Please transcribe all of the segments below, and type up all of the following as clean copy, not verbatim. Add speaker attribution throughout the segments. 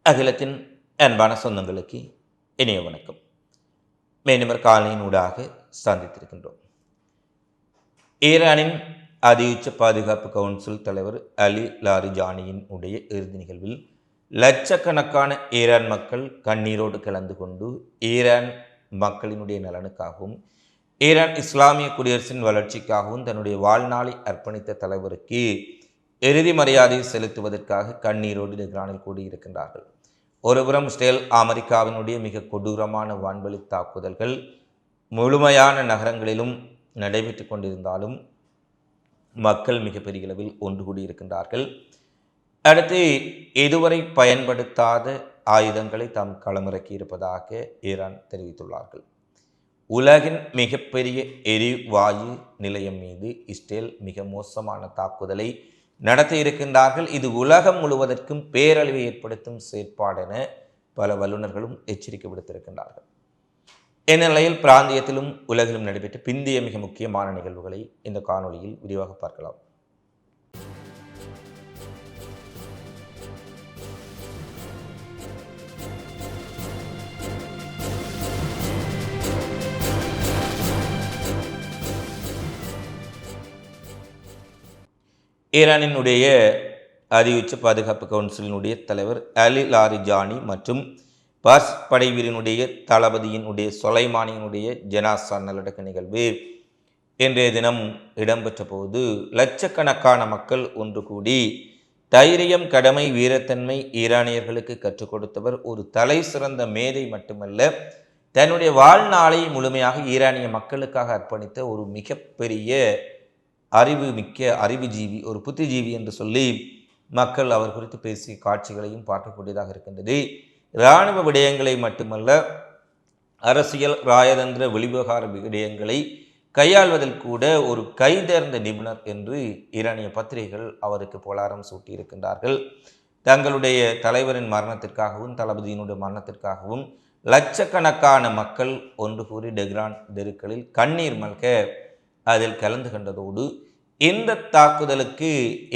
Speaker 1: அகிலத்தின் அன்பான சொந்தங்களுக்கு இனிய வணக்கம். மேனிமர் காலனியினூடாக சந்தித்திருக்கின்றோம். ஈரானின் அதியுச்ச பாதுகாப்பு கவுன்சில் தலைவர் அலி லாரிஜானியின் உடைய இறுதி நிகழ்வில் லட்சக்கணக்கான ஈரான் மக்கள் கண்ணீரோடு கலந்து கொண்டு ஈரான் மக்களினுடைய நலனுக்காகவும் ஈரான் இஸ்லாமிய குடியரசின் வளர்ச்சிக்காகவும் தன்னுடைய வாழ்நாளை அர்ப்பணித்த தலைவருக்கு இறுதி மரியாதை செலுத்துவதற்காக கண்ணீரோடு டெஹ்ரானில் கூடியிருக்கின்றார்கள். ஒருபுறம் இஸ்ரேல் அமெரிக்காவினுடைய மிக கொடூரமான வான்வழி தாக்குதல்கள் முழுமையான நகரங்களிலும் நடைபெற்று கொண்டிருந்தாலும் மக்கள் மிகப்பெரிய அளவில் ஒன்று கூடியிருக்கின்றார்கள். அடுத்து இதுவரை பயன்படுத்தாத ஆயுதங்களை தாம் களமிறக்கி இருப்பதாக ஈரான் தெரிவித்துள்ளார்கள். உலகின் மிகப்பெரிய எரிவாயு நிலையம் மீது இஸ்ரேல் மிக மோசமான தாக்குதலை நடத்தி இருக்கின்றார்கள். இது உலகம் முழுவதற்கும் பேரழிவை ஏற்படுத்தும் செயற்பாடென பல வல்லுநர்களும் எச்சரிக்கை விடுத்திருக்கின்றார்கள். இந்நிலையில் பிராந்தியத்திலும் உலகிலும் நடைபெற்ற பிந்திய மிக முக்கியமான நிகழ்வுகளை இந்த காணொளியில் விரிவாக பார்க்கலாம். ஈரானினுடைய அதியுச்ச பாதுகாப்பு கவுன்சிலினுடைய தலைவர் அலி லாரிஜானி மற்றும் பார்ஸ் படைவீரனுடைய தளபதியினுடைய சொலைமானியினுடைய ஜனாசா நல்லடக்க நிகழ்வு இன்றைய தினம் இடம்பெற்ற போது லட்சக்கணக்கான மக்கள் ஒன்று கூடி தைரியம், கடமை, வீரத்தன்மை ஈரானியர்களுக்கு கற்றுக் கொடுத்தவர். ஒரு தலை சிறந்த மேதை மட்டுமல்ல, தன்னுடைய வாழ்நாளை முழுமையாக ஈரானிய மக்களுக்காக அர்ப்பணித்த ஒரு மிகப்பெரிய அறிவுஜீவி, ஒரு புத்திஜீவி என்று சொல்லி மக்கள் அவர் குறித்து பேசிய காட்சிகளையும் பார்க்கக்கூடியதாக இருக்கின்றது. இராணுவ விடயங்களை மட்டுமல்ல, அரசியல், ராஜதந்திர, வெளிவிவகார விடயங்களை கையாள்வதில் கூட ஒரு கைதேர்ந்த நிபுணர் என்று ஈரானிய பத்திரிகைகள் அவருக்கு புகழாரம் சூட்டியிருக்கின்றார்கள். தங்களுடைய தலைவரின் மரணத்திற்காகவும் தளபதியினுடைய மரணத்திற்காகவும் லட்சக்கணக்கான மக்கள் ஒன்று கூறி டெஹ்ரான் தெருக்களில் கண்ணீர் மல்க அதில் கலந்து கொண்டதோடு இந்த தாக்குதலுக்கு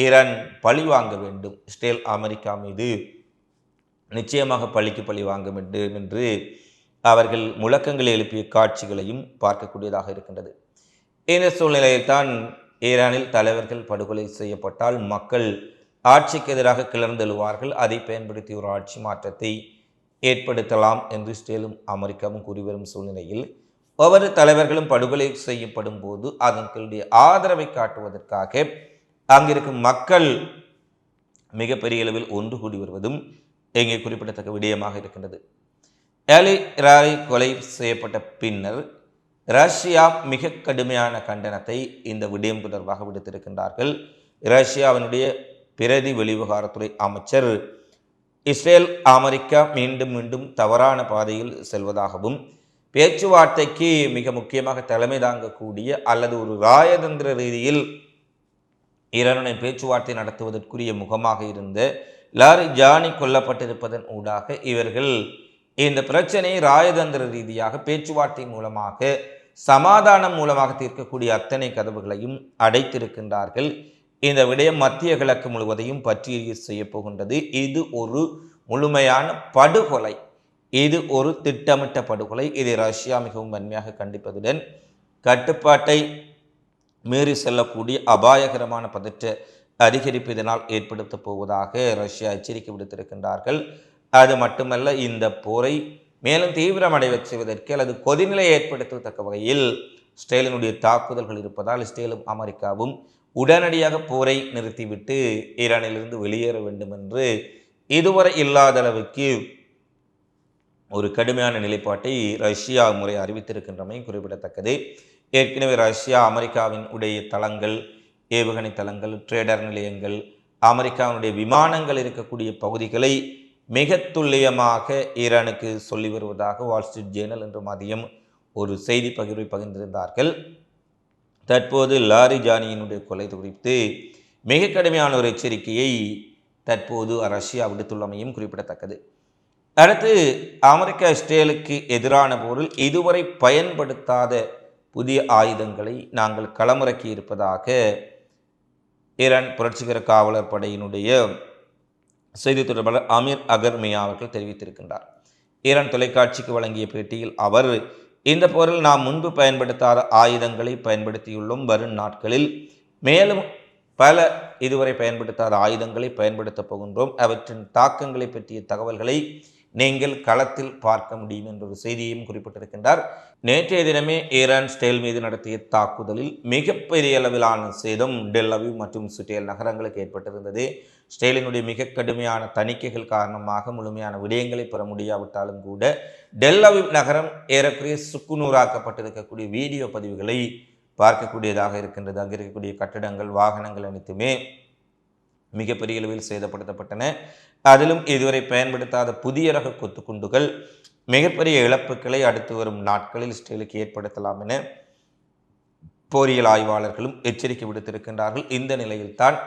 Speaker 1: ஈரான் பழி வாங்க வேண்டும், இஸ்ரேல் அமெரிக்கா மீது நிச்சயமாக பழிக்கு பழி வாங்க வேண்டும் என்று அவர்கள் முழக்கங்களை எழுப்பிய காட்சிகளையும் பார்க்கக்கூடியதாக இருக்கின்றது. இந்த சூழ்நிலையில் தான் ஈரானில் தலைவர்கள் படுகொலை செய்யப்பட்டால் மக்கள் ஆட்சிக்கு எதிராக கிளர்ந்தெழுவார்கள், அதை பயன்படுத்தி ஒரு ஆட்சி மாற்றத்தை ஏற்படுத்தலாம் என்று இஸ்ரேலும் அமெரிக்காவும் கூறி வரும் சூழ்நிலையில் ஒவ்வொரு தலைவர்களும் படுகொலை செய்யப்படும் போது அதற்குடைய ஆதரவை காட்டுவதற்காக அங்கிருக்கும் மக்கள் மிகப்பெரிய அளவில் ஒன்று கூடி வருவதும் இங்கே குறிப்பிடத்தக்க விடயமாக இருக்கின்றது. அலி லாரி கொலை செய்யப்பட்ட பின்னர் ரஷ்யா மிக கடுமையான கண்டனத்தை இந்த விடயம் தொடர்பாக விடுத்திருக்கின்றார்கள். ரஷ்யாவினுடைய பிரதி வெளிவிவகாரத்துறை அமைச்சர் இஸ்ரேல் அமெரிக்கா மீண்டும் மீண்டும் தவறான பாதையில் செல்வதாகவும் பேச்சுவார்த்தைக்கு மிக முக்கியமாக தலைமை தாங்கக்கூடிய அல்லது ஒரு ராஜதந்திர ரீதியில் ஈரானுடன் பேச்சுவார்த்தை நடத்துவதற்குரிய முகமாக இருந்த லாரிஜானி கொல்லப்பட்டிருப்பதன் ஊடாக இவர்கள் இந்த பிரச்சனையை ராஜதந்திர ரீதியாக பேச்சுவார்த்தை மூலமாக சமாதானம் மூலமாக தீர்க்கக்கூடிய அத்தனை கதவுகளையும் அடைத்திருக்கின்றார்கள். இந்த விடயம் மத்திய கிழக்கு முழுவதையும் பற்றி செய்ய போகின்றது. இது ஒரு முழுமையான படுகொலை, இது ஒரு திட்டமிட்ட படுகொலை. இதை ரஷ்யா மிகவும் வன்மையாக கண்டிப்பதுடன் கட்டுப்பாட்டை மீறி செல்லக்கூடிய அபாயகரமான பதற்ற அதிகரிப்பு இதனால் ஏற்படுத்தப் போவதாக ரஷ்யா எச்சரிக்கை விடுத்திருக்கின்றார்கள். அது மட்டுமல்ல, இந்த போரை மேலும் தீவிரமடைய செய்வதற்கு அல்லது கொதிநிலை ஏற்படுத்தத்தக்க வகையில் இஸ்ரேலினுடைய தாக்குதல்கள் இருப்பதால் இஸ்ரேலும் அமெரிக்காவும் உடனடியாக போரை நிறுத்திவிட்டு ஈரானிலிருந்து வெளியேற வேண்டும் என்று இதுவரை இல்லாத அளவுக்கு ஒரு கடுமையான நிலைப்பாட்டை ரஷ்யா முறை அறிவித்திருக்கின்றமை குறிப்பிடத்தக்கது. ஏற்கனவே ரஷ்யா அமெரிக்காவின் உடைய தளங்கள், ஏவுகணை தளங்கள், ட்ரேடர் நிலையங்கள், அமெரிக்காவினுடைய விமானங்கள் இருக்கக்கூடிய பகுதிகளை மிக துல்லியமாக ஈரானுக்கு சொல்லி வருவதாக வால் ஸ்ட்ரீட் ஜேர்னல் என்று மதியம் ஒரு செய்தி பகிர்வை பகிர்ந்திருந்தார்கள். தற்போது லாரிஜானியினுடைய கொலை குறித்து மிக கடுமையான ஒரு எச்சரிக்கையை தற்போது ரஷ்யா விடுத்துள்ளமையும் குறிப்பிடத்தக்கது. அடுத்து, அமெரிக்கா இஸ்ரேலுக்கு எதிரான போரில் இதுவரை பயன்படுத்தாத புதிய ஆயுதங்களை நாங்கள் களமிறக்கி இருப்பதாக ஈரான் புரட்சிகர காவலர் படையினுடைய செய்தி தொடர்பாளர் அமீர் அகர்மியா அவர்கள் தெரிவித்திருக்கின்றார். ஈரான் தொலைக்காட்சிக்கு வழங்கிய பேட்டியில் அவர், இந்த போரில் நாம் முன்பு பயன்படுத்தாத ஆயுதங்களை பயன்படுத்தியுள்ளோம். வரும் நாட்களில் மேலும் பல இதுவரை பயன்படுத்தாத ஆயுதங்களை பயன்படுத்தப் போகின்றோம். அவற்றின் தாக்கங்களை பற்றிய தகவல்களை நீங்கள் களத்தில் பார்க்க முடியும் என்ற ஒரு செய்தியையும் குறிப்பிட்டிருக்கின்றார். நேற்றைய தினமே ஈரான் இஸ்ரேல் மீது நடத்திய தாக்குதலில் மிகப்பெரிய அளவிலான சேதம் டெல் அவீவ் மற்றும் சுட்டேல் நகரங்களுக்கு ஏற்பட்டிருந்தது. இஸ்ரேலினுடைய மிக கடுமையான தணிக்கைகள் காரணமாக முழுமையான விடயங்களை பெற முடியாவிட்டாலும் கூட டெல் அவீவ் நகரம் ஏறக்குறைய சுக்குநூறாக்கப்பட்டிருக்கக்கூடிய வீடியோ பதிவுகளை பார்க்கக்கூடியதாக இருக்கின்றது. அங்கே இருக்கக்கூடிய கட்டிடங்கள், வாகனங்கள் அனைத்துமே மிகப்பெரிய அளவில் சேதப்படுத்தப்பட்டன. அதிலும் இதுவரை பயன்படுத்தாத புதிய ரக கொத்துக்குண்டுகள் மிகப்பெரிய இழப்புகளை அடுத்து வரும் நாட்களில் இஸ்ரேலுக்கு ஏற்படுத்தலாம் என போரியல் ஆய்வாளர்களும் எச்சரிக்கை விடுத்திருக்கின்றார்கள். இந்த நிலையில்தான்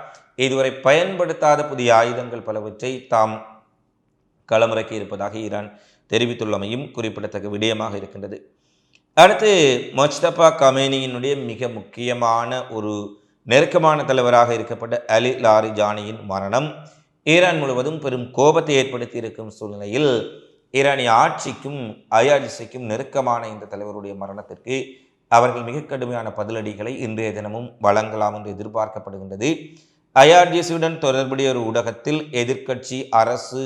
Speaker 1: இதுவரை பயன்படுத்தாத புதிய ஆயுதங்கள் பலவற்றை தாம் களமிறக்கி இருப்பதாக ஈரான் தெரிவித்துள்ளமையும் குறிப்பிடத்தக்க விடயமாக இருக்கின்றது. அடுத்து முஜ்தபா கமேனியினுடைய மிக முக்கியமான ஒரு நெருக்கமான தலைவராக இருக்கப்பட்ட அலி லாரிஜானியின் மரணம் ஈரான் முழுவதும் பெரும் கோபத்தை ஏற்படுத்தி இருக்கும் சூழ்நிலையில் ஈரானிய ஆட்சிக்கும் ஐஆர்ஜிசிக்கும் நெருக்கமான இந்த தலைவருடைய மரணத்திற்கு அவர்கள் மிக கடுமையான பதிலடிகளை இன்றைய தினமும் வழங்கலாம் என்று எதிர்பார்க்கப்படுகின்றது. ஐஆர்ஜிசியுடன் தொடர்புடைய ஒரு ஊடகத்தில் எதிர்க்கட்சி, அரசு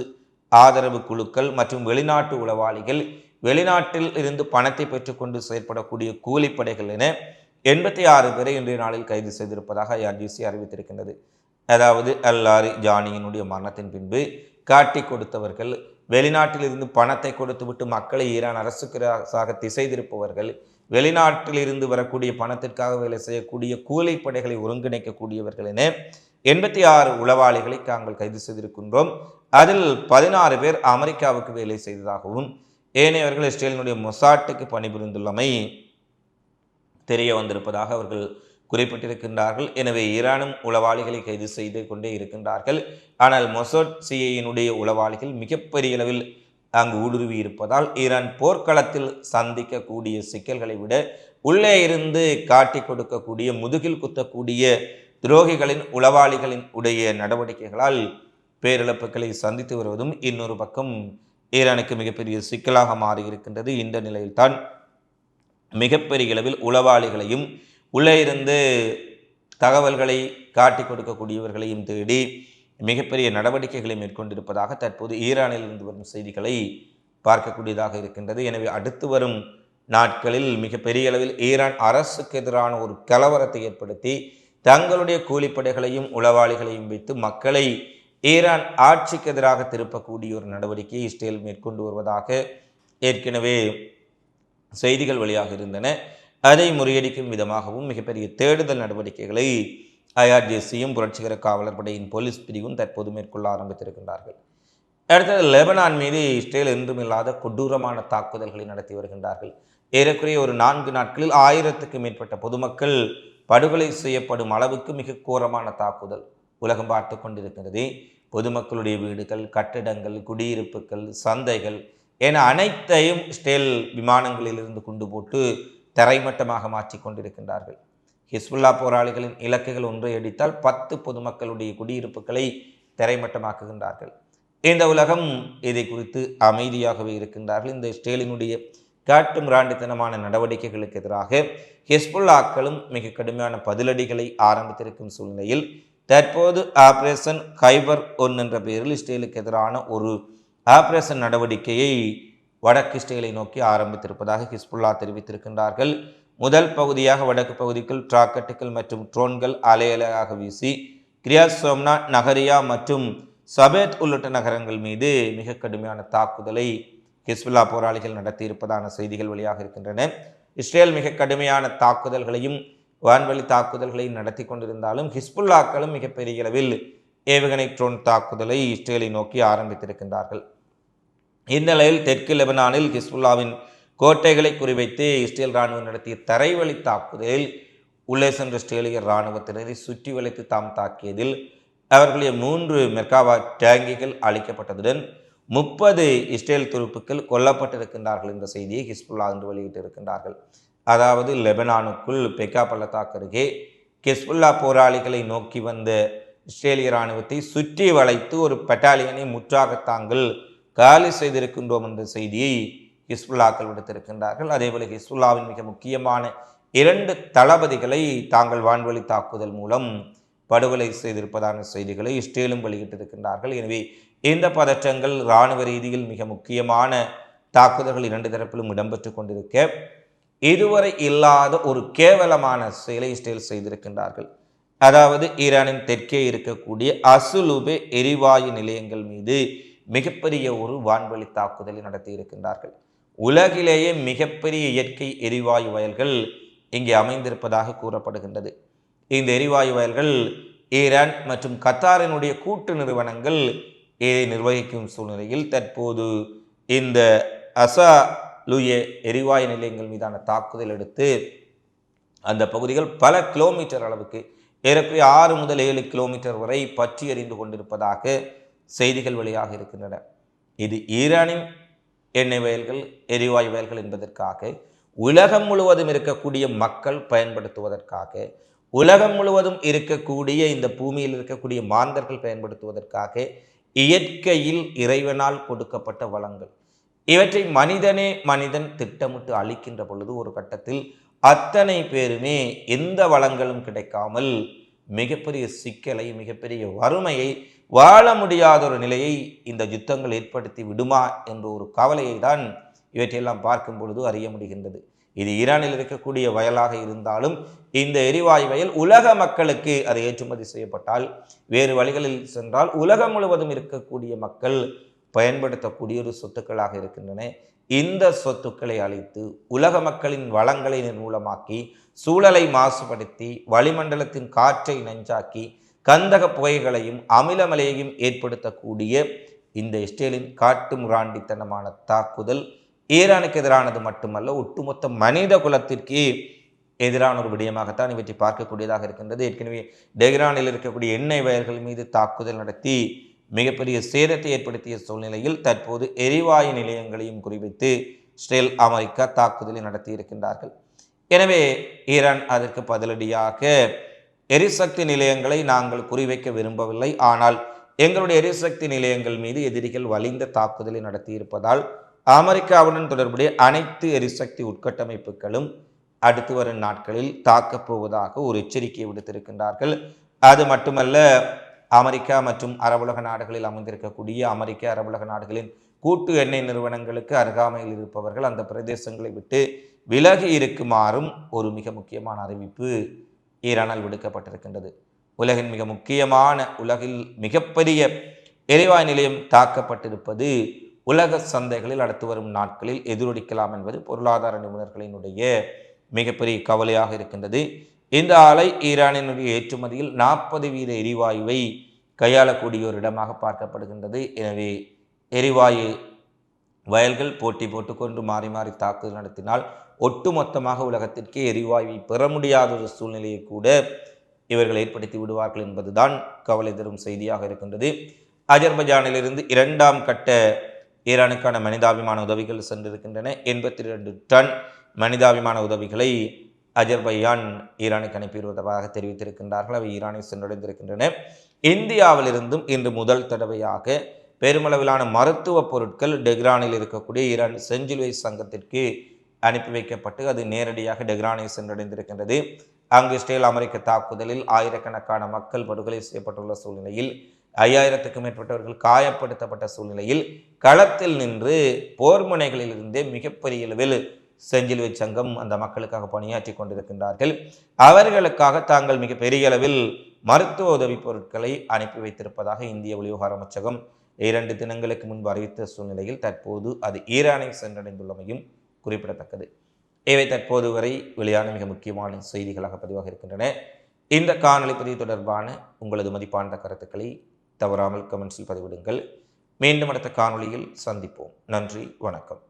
Speaker 1: ஆதரவு குழுக்கள் மற்றும் வெளிநாட்டு உளவாளிகள், வெளிநாட்டில் இருந்து பணத்தை பெற்றுக்கொண்டு செயற்படக்கூடிய கூலிப்படைகள் என 86 பேரை இன்றைய நாளில் கைது செய்திருப்பதாக ஐஆர்ஜிசி அறிவித்திருக்கின்றது. அதாவது அல் லாரிஜானியினுடைய மரணத்தின் பின்பு காட்டி கொடுத்தவர்கள், வெளிநாட்டில் இருந்து பணத்தை கொடுத்துவிட்டு மக்களை ஈரான் அரசுக்காக திசை திருப்பவர்கள், வெளிநாட்டில் இருந்து வரக்கூடிய பணத்திற்காக வேலை செய்யக்கூடிய கூலிப்படைகளை ஒருங்கிணைக்கக்கூடியவர்கள் என 86 உளவாளிகளை தாங்கள் கைது செய்திருக்கின்றோம். அதில் 16 பேர் அமெரிக்காவுக்கு வேலை செய்ததாகவும் ஏனையவர்கள் இஸ்ரேலினுடைய மொசாட்டுக்கு பணிபுரிந்துள்ளமை தெரிய வந்திருப்பதாக அவர்கள் குறிப்பிட்டிருக்கின்றார்கள். எனவே ஈரானும் உளவாளிகளை கைது செய்து கொண்டே இருக்கின்றார்கள். ஆனால் மொசாட் சிஐயினுடைய உளவாளிகள் மிகப்பெரிய அளவில் அங்கு ஊடுருவி இருப்பதால் ஈரான் போர்க்களத்தில் சந்திக்கக்கூடிய சிக்கல்களை விட உள்ளே இருந்து காட்டி கொடுக்கக்கூடிய, முதுகில் குத்தக்கூடிய துரோகிகளின் உளவாளிகளின் உடைய நடவடிக்கைகளால் பேரிழப்புகளை சந்தித்து வருவதும் இன்னொரு பக்கம் ஈரானுக்கு மிகப்பெரிய சிக்கலாக மாறியிருக்கின்றது. இந்த நிலையில்தான் மிகப்பெரிய அளவில் உளவாளிகளையும் உள்ளே இருந்து தகவல்களை காட்டி கொடுக்கக்கூடியவர்களையும் தேடி மிகப்பெரிய நடவடிக்கைகளை மேற்கொண்டிருப்பதாக தற்போது ஈரானில் இருந்து வரும் செய்திகளை பார்க்கக்கூடியதாக இருக்கின்றது. எனவே அடுத்து வரும் நாட்களில் மிகப்பெரிய அளவில் ஈரான் அரசுக்கு எதிரான ஒரு கலவரத்தை ஏற்படுத்தி தங்களுடைய கூலிப்படைகளையும் உளவாளிகளையும் வைத்து மக்களை ஈரான் ஆட்சிக்கு எதிராக திருப்பக்கூடிய ஒரு நடவடிக்கையை இஸ்ரேல் மேற்கொண்டு வருவதாக ஏற்கனவே செய்திகள் வெளியாக இருந்தன. அதை முறியடிக்கும் விதமாகவும் மிகப்பெரிய தேடுதல் நடவடிக்கைகளை ஐஆர்ஜிசியும் புரட்சிகர காவலர் படையின் போலீஸ் பிரிவும் தற்போது மேற்கொள்ள ஆரம்பித்திருக்கின்றார்கள். அடுத்தது லெபனான் மீது இஸ்ரேல் என்றுமில்லாத கொடூரமான தாக்குதல்களை நடத்தி வருகின்றார்கள். ஏறக்குறைய ஒரு 4 நாட்களில் 1000க்கும் மேற்பட்ட பொதுமக்கள் படுகொலை செய்யப்படும் அளவுக்கு மிக கோரமான தாக்குதல் உலகம் பார்த்து கொண்டிருக்கிறது. பொதுமக்களுடைய வீடுகள், கட்டிடங்கள், குடியிருப்புகள், சந்தைகள் என அனைத்தையும் இஸ்ரேல் விமானங்களிலிருந்து குண்டு போட்டு தரைமட்டமாக மாற்றி கொண்டிருக்கின்றார்கள். ஹிஸ்புல்லா போராளிகளின் இலக்குகள் ஒன்றை அடித்தால் 10 பொதுமக்களுடைய குடியிருப்புகளை தரைமட்டமாக்குகின்றார்கள். இந்த உலகம் இதை குறித்து அமைதியாகவே இருக்கின்றார்கள். இந்த இஸ்ரேலினுடைய காட்டு மிராண்டித்தனமான நடவடிக்கைகளுக்கு எதிராக ஹிஸ்புல்லாக்களும் மிக கடுமையான பதிலடிகளை ஆரம்பித்திருக்கும் சூழ்நிலையில் தற்போது ஆபரேஷன் கைபர் 1 என்ற பெயரில் இஸ்ரேலுக்கு எதிரான ஒரு ஆபரேஷன் நடவடிக்கையை வடக்கு இஸ்ரேலை நோக்கி ஆரம்பித்திருப்பதாக ஹிஸ்புல்லா தெரிவித்திருக்கின்றார்கள். முதல் பகுதியாக வடக்கு பகுதிக்குள் ராக்கெட்டுகள் மற்றும் ட்ரோன்கள் அலையலையாக வீசி கிரியாத் சோம்னா, நகரியா மற்றும் சபேத் உள்ளிட்ட நகரங்கள் மீது மிக கடுமையான தாக்குதலை ஹிஸ்புல்லா போராளிகள் நடத்தியிருப்பதான செய்திகள் வெளியாக இருக்கின்றன. இஸ்ரேல் மிக கடுமையான தாக்குதல்களையும் வான்வழி தாக்குதல்களையும் நடத்தி கொண்டிருந்தாலும் ஹிஸ்புல்லாக்களும் மிகப்பெரிய அளவில் ஏவுகணை ட்ரோன் தாக்குதலை இஸ்ரேலை நோக்கி ஆரம்பித்திருக்கின்றார்கள். இந்நிலையில் தெற்கு லெபனானில் ஹிஸ்புல்லாவின் கோட்டைகளை குறிவைத்து இஸ்ரேல் இராணுவம் நடத்திய தரைவழி தாக்குதலில் உள்ளே சென்ற இஸ்ரேலிய இராணுவத்தினரை சுற்றி வளைத்து தாம் தாக்கியதில் அவர்களுடைய 3 மெர்காவா டேங்கிகள் அளிக்கப்பட்டதுடன் 30 இஸ்ரேல் துருப்புக்கள் கொல்லப்பட்டிருக்கின்றார்கள் என்ற செய்தியை ஹிஸ்புல்லா என்று வெளியிட்டிருக்கின்றார்கள். அதாவது லெபனானுக்குள் பெக்கா பள்ளத்தாக்கு அருகே ஹிஸ்புல்லா போராளிகளை நோக்கி வந்த இஸ்ரேலிய இராணுவத்தை சுற்றி வளைத்து ஒரு பட்டாலியனை முற்றாக தாங்கள் காலி செய்திருக்கின்றோம் என்ற செய்தியை ஹிஸ்புல்லாக்கள் விடுத்திருக்கின்றார்கள். அதேபோல ஹிஸ்புல்லாவின் மிக முக்கியமான 2 தளபதிகளை தாங்கள் வான்வழி தாக்குதல் மூலம் படுகொலை செய்திருப்பதான செய்திகளை இஸ்ரேலும் வெளியிட்டிருக்கின்றார்கள். எனவே இந்த பதற்றங்கள் இராணுவ ரீதியில் மிக முக்கியமான தாக்குதல்கள் 2 தரப்பிலும் இடம்பெற்று கொண்டிருக்க இதுவரை இல்லாத ஒரு கேவலமான செயலை இஸ்ரேல் செய்திருக்கின்றார்கள். அதாவது ஈரானின் தெற்கே இருக்கக்கூடிய அசுலுபே எரிவாயு நிலையங்கள் மீது மிகப்பெரிய ஒரு வான்வழி தாக்குதலை நடத்தி இருக்கின்றார்கள். உலகிலேயே மிகப்பெரிய இயற்கை எரிவாயு வயல்கள் இங்கே அமைந்திருப்பதாக கூறப்படுகின்றது. இந்த எரிவாயு வயல்கள் ஈரான் மற்றும் கத்தாரினுடைய கூட்டு நிறுவனங்கள் இதை நிர்வகிக்கும் சூழ்நிலையில் தற்போது இந்த அசாலுயே எரிவாயு நிலையங்கள் மீதான தாக்குதல் எடுத்து அந்த பகுதிகள் பல கிலோமீட்டர் அளவுக்கு ஏறக்குறைய 6 முதல் 7 கிலோமீட்டர் வரை பற்றி எறிந்து கொண்டிருப்பதாக செய்திகள் வெளியாக இருக்கின்றன. இது ஈரானின் எண்ணெய் வயல்கள் எரிவாயு வயல்கள் என்பதற்காக உலகம் முழுவதும் இருக்கக்கூடிய மக்கள் பயன்படுத்துவதற்காக உலகம் முழுவதும் இருக்கக்கூடிய இந்த பூமியில் இருக்கக்கூடிய மாந்தர்கள் பயன்படுத்துவதற்காக இயற்கையில் இறைவனால் கொடுக்கப்பட்ட வளங்கள் இவற்றை மனிதன் திட்டமிட்டு அளிக்கின்ற பொழுது ஒரு கட்டத்தில் அத்தனை பேருமே எந்த வளங்களும் கிடைக்காமல் மிகப்பெரிய சிக்கலை மிகப்பெரிய வறுமையை வாழ முடியாத ஒரு நிலையை இந்த யுத்தங்கள் ஏற்படுத்தி விடுமா என்ற ஒரு கவலையை தான் இவற்றையெல்லாம் பார்க்கும் பொழுது அறிய முடிகின்றது. இது ஈரானில் இருக்கக்கூடிய வயலாக இருந்தாலும் இந்த எரிவாயு வயல் உலக மக்களுக்கு அது ஏற்றுமதி செய்யப்பட்டால் வேறு வழிகளில் சென்றால் உலகம் முழுவதும் இருக்கக்கூடிய மக்கள் பயன்படுத்தக்கூடிய ஒரு சொத்துக்களாக இருக்கின்றன. இந்த சொத்துக்களை அழித்து உலக மக்களின் வளங்களை நிர்மூலமாக்கி சூழலை மாசுபடுத்தி வளிமண்டலத்தின் காற்றை நஞ்சாக்கி கந்தக புகைகளையும் அமிலமலையையும் ஏற்படுத்தக்கூடிய இந்த இஸ்ரேலின் காட்டு முராண்டித்தனமான தாக்குதல் ஈரானுக்கு எதிரானது மட்டுமல்ல, ஒட்டுமொத்த மனித குலத்திற்கு எதிரான ஒரு விடயமாகத்தான் இவற்றை பார்க்கக்கூடியதாக இருக்கின்றது. ஏற்கனவே டெஹ்ரானில் இருக்கக்கூடிய எண்ணெய் வயல்கள் மீது தாக்குதல் நடத்தி மிகப்பெரிய சேதத்தை ஏற்படுத்திய சூழ்நிலையில் தற்போது எரிவாயு நிலையங்களையும் குறிவைத்து இஸ்ரேல் அமெரிக்கா தாக்குதலை நடத்தி இருக்கின்றார்கள். எனவே ஈரான் அதற்கு பதிலடியாக எரிசக்தி நிலையங்களை நாங்கள் குறிவைக்க விரும்பவில்லை, ஆனால் எங்களுடைய எரிசக்தி நிலையங்கள் மீது எதிரிகள் வலிந்த தாக்குதலை நடத்தி இருப்பதால் அமெரிக்காவுடன் தொடர்புடைய அனைத்து எரிசக்தி உட்கட்டமைப்புகளும் அடுத்து வரும் நாட்களில் தாக்கப் போவதாக ஒரு எச்சரிக்கையை விடுத்திருக்கின்றார்கள். அது மட்டுமல்ல, அமெரிக்கா மற்றும் அரபுலக நாடுகளில் அமைந்திருக்கக்கூடிய அமெரிக்க அரபுலக நாடுகளின் கூட்டு எண்ணெய் நிறுவனங்களுக்கு அருகாமையில் இருப்பவர்கள் அந்த பிரதேசங்களை விட்டு விலகி இருக்குமாறும் ஒரு மிக முக்கியமான அறிவிப்பு ஈரானால் விடுக்கப்பட்டிருக்கின்றது. உலகின் மிக முக்கியமான உலகில் மிகப்பெரிய எரிவாயு நிலையம் தாக்கப்பட்டிருப்பது உலக சந்தைகளில் அடுத்து வரும் நாட்களில் எதிரொலிக்கலாம் என்பது பொருளாதார நிபுணர்களினுடைய மிகப்பெரிய கவலையாக இருக்கின்றது. இந்த ஆலை ஈரானினுடைய ஏற்றுமதியில் 40% எரிவாயுவை கையாளக்கூடிய ஒரு இடமாக பார்க்கப்படுகின்றது. எனவே எரிவாயு வயல்கள் போட்டி போட்டுக்கொண்டு மாறி மாறி தாக்குதல் நடத்தினால் ஒட்டுமொத்தமாக உலகத்திற்கே எரிவாயுவை பெற முடியாத ஒரு சூழ்நிலையை கூட இவர்கள் ஏற்படுத்தி விடுவார்கள் என்பதுதான் கவலை தரும் செய்தியாக இருக்கின்றது. அஜர்பைஜானிலிருந்து 2ஆம் கட்ட ஈரானுக்கான மனிதாபிமான உதவிகள் சென்றிருக்கின்றன. 82 டன் மனிதாபிமான உதவிகளை அஜர்பையான் ஈரானுக்கு அனுப்பிவிடுவதாக தெரிவித்திருக்கின்றார்கள். அவை ஈரானை சென்றடைந்திருக்கின்றன. இந்தியாவிலிருந்தும் இன்று முதல் தடவையாக பெருமளவிலான மருத்துவ பொருட்கள் டெஹ்ரானில் இருக்கக்கூடிய ஈரான் செஞ்சிலுவை சங்கத்திற்கு அனுப்பி வைக்கப்பட்டு அது நேரடியாக டெஹ்ரானை சென்றடைந்திருக்கின்றது. அங்கு இஸ்ரேல் அமெரிக்க தாக்குதலில் ஆயிரக்கணக்கான மக்கள் படுகொலை செய்யப்பட்டுள்ள சூழ்நிலையில் 5000க்கும் மேற்பட்டவர்கள் காயப்படுத்தப்பட்ட சூழ்நிலையில் களத்தில் நின்று போர் முனைகளில் இருந்தே மிகப்பெரிய அளவில் செஞ்சிலுவை சங்கம் அந்த மக்களுக்காக பணியாற்றி கொண்டிருக்கின்றார்கள். அவர்களுக்காக தாங்கள் மிக பெரிய அளவில் மருத்துவ உதவி பொருட்களை அனுப்பி வைத்திருப்பதாக இந்திய வெளிவிவகார அமைச்சகம் 2 தினங்களுக்கு முன்பு அறிவித்த சூழ்நிலையில் தற்போது அது ஈரானை சென்றடைந்துள்ளமையும் குறிப்பிடத்தக்கது. இவை தற்போது வரை வெளியான மிக முக்கியமான செய்திகளாக பதிவாக இருக்கின்றன. இந்த காணொளி பதிவு தொடர்பான உங்களது மதிப்பான கருத்துக்களை தவறாமல் கமெண்ட்ஸில் பதிவிடுங்கள். மீண்டும் அடுத்த காணொளியில் சந்திப்போம். நன்றி, வணக்கம்.